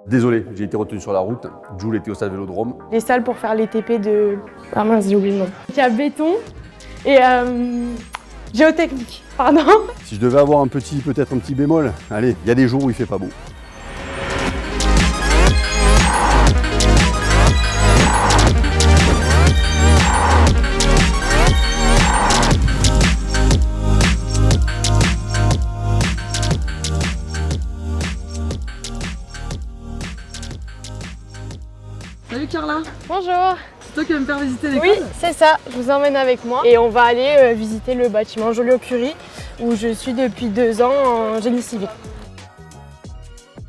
Désolé, j'ai été retenu sur la route. Jules était au stade Vélodrome. Les salles pour faire les TP de... Ah mince, j'ai oublié le nom. Il y a béton et géotechnique, pardon. Si je devais avoir peut-être un petit bémol, allez, il y a des jours où il fait pas beau. Salut Carla, Bonjour. c'est toi qui vas me faire visiter l'école? Oui, c'est ça, je vous emmène avec moi et on va aller visiter le bâtiment Joliot-Curie où je suis depuis 2 ans en génie civil.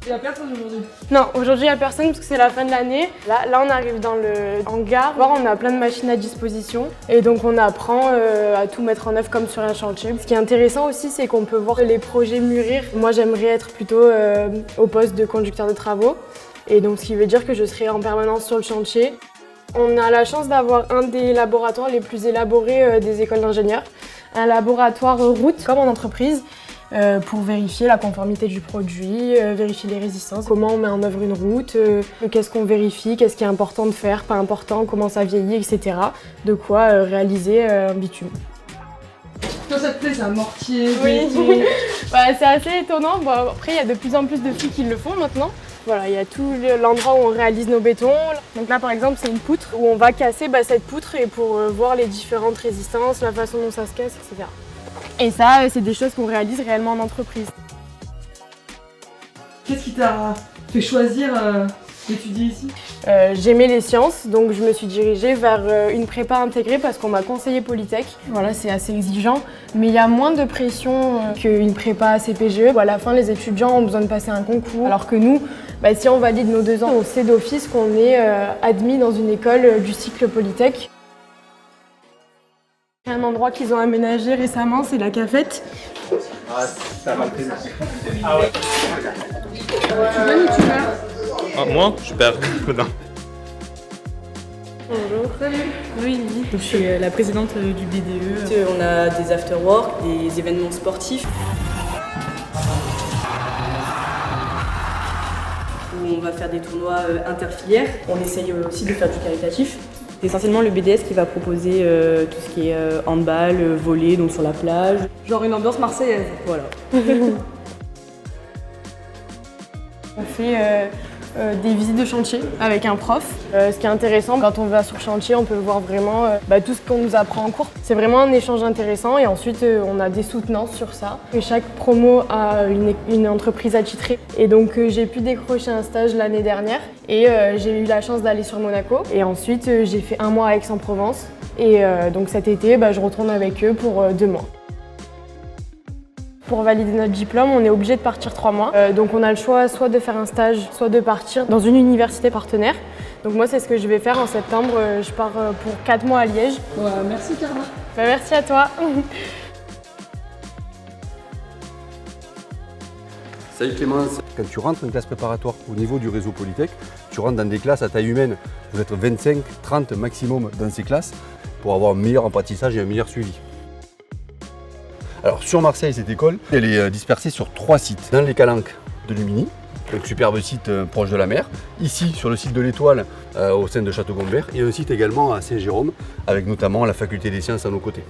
Il n'y a personne aujourd'hui? Non, aujourd'hui il n'y a personne parce que c'est la fin de l'année. Là on arrive dans le hangar, on a plein de machines à disposition et donc on apprend à tout mettre en œuvre comme sur un chantier. Ce qui est intéressant aussi, c'est qu'on peut voir les projets mûrir. Moi j'aimerais être plutôt au poste de conducteur de travaux et donc ce qui veut dire que je serai en permanence sur le chantier. On a la chance d'avoir un des laboratoires les plus élaborés des écoles d'ingénieurs, un laboratoire route comme en entreprise. Pour vérifier la conformité du produit, vérifier les résistances, comment on met en œuvre une route, qu'est-ce qu'on vérifie, qu'est-ce qui est important de faire, pas important, comment ça vieillit, etc. De quoi réaliser un bitume. Toi ça te plaît, c'est un mortier, Oui, béton. c'est assez étonnant. Bon, après, il y a de plus en plus de filles qui le font maintenant. Voilà, il y a tout l'endroit où on réalise nos bétons. Donc là, par exemple, c'est une poutre où on va casser cette poutre et pour voir les différentes résistances, la façon dont ça se casse, etc. Et ça, c'est des choses qu'on réalise réellement en entreprise. Qu'est-ce qui t'a fait choisir d'étudier ici? J'aimais les sciences, donc je me suis dirigée vers une prépa intégrée parce qu'on m'a conseillé Polytech. Voilà, c'est assez exigeant, mais il y a moins de pression qu'une prépa CPGE. À la fin, les étudiants ont besoin de passer un concours, alors que nous, si on valide nos 2 ans, on sait d'office qu'on est admis dans une école du cycle Polytech. Un endroit qu'ils ont aménagé récemment, c'est la cafette. Ah, ça m'a pris. Tu viens ou tu perds? Ah, moi, je perds. Non. Bonjour. Salut. Oui, Lily. Je suis la présidente du BDE. On a des after-work, des événements sportifs. Où on va faire des tournois interfilières. On essaye aussi de faire du caritatif. C'est essentiellement le BDS qui va proposer tout ce qui est handball, volley, donc sur la plage. Genre une ambiance marseillaise. Voilà. On fait des visites de chantier avec un prof. Ce qui est intéressant, quand on va sur chantier, on peut voir vraiment tout ce qu'on nous apprend en cours. C'est vraiment un échange intéressant et ensuite on a des soutenances sur ça. Et chaque promo a une entreprise attitrée. Et donc j'ai pu décrocher un stage l'année dernière et j'ai eu la chance d'aller sur Monaco. Et ensuite j'ai fait 1 mois à Aix-en-Provence. Et donc cet été, je retourne avec eux pour 2 mois. Pour valider notre diplôme, on est obligé de partir 3 mois. Donc on a le choix soit de faire un stage, soit de partir dans une université partenaire. Donc moi c'est ce que je vais faire en septembre. Je pars pour 4 mois à Liège. Merci Carla. Merci à toi. Salut Clémence. Quand tu rentres en classe préparatoire au niveau du réseau Polytech, tu rentres dans des classes à taille humaine. Vous êtes 25, 30 maximum dans ces classes pour avoir un meilleur apprentissage et un meilleur suivi. Alors sur Marseille, cette école, elle est dispersée sur 3 sites. Dans les Calanques de Lumini, un superbe site proche de la mer. Ici, sur le site de l'Étoile, au sein de Château-Gombert. Et un site également à Saint-Jérôme, avec notamment la faculté des sciences à nos côtés.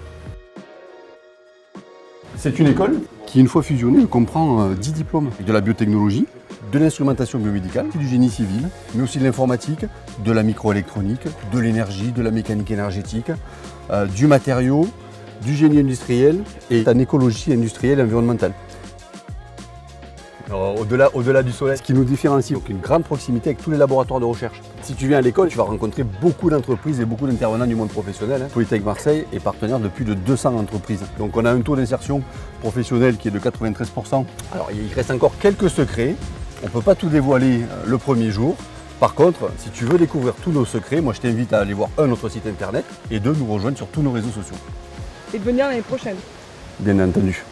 C'est une école qui, une fois fusionnée, comprend 10 diplômes. De la biotechnologie, de l'instrumentation biomédicale, du génie civil, mais aussi de l'informatique, de la microélectronique, de l'énergie, de la mécanique énergétique, du matériau, du génie industriel et en écologie industrielle et environnementale. Au-delà du soleil, ce qui nous différencie, donc une grande proximité avec tous les laboratoires de recherche. Si tu viens à l'école, tu vas rencontrer beaucoup d'entreprises et beaucoup d'intervenants du monde professionnel. Polytech Marseille est partenaire de plus de 200 entreprises. Donc on a un taux d'insertion professionnelle qui est de 93%. Alors il reste encore quelques secrets. On ne peut pas tout dévoiler le premier jour. Par contre, si tu veux découvrir tous nos secrets, moi je t'invite à aller voir notre site internet et nous rejoindre sur tous nos réseaux sociaux. Et de venir l'année prochaine. Bien entendu.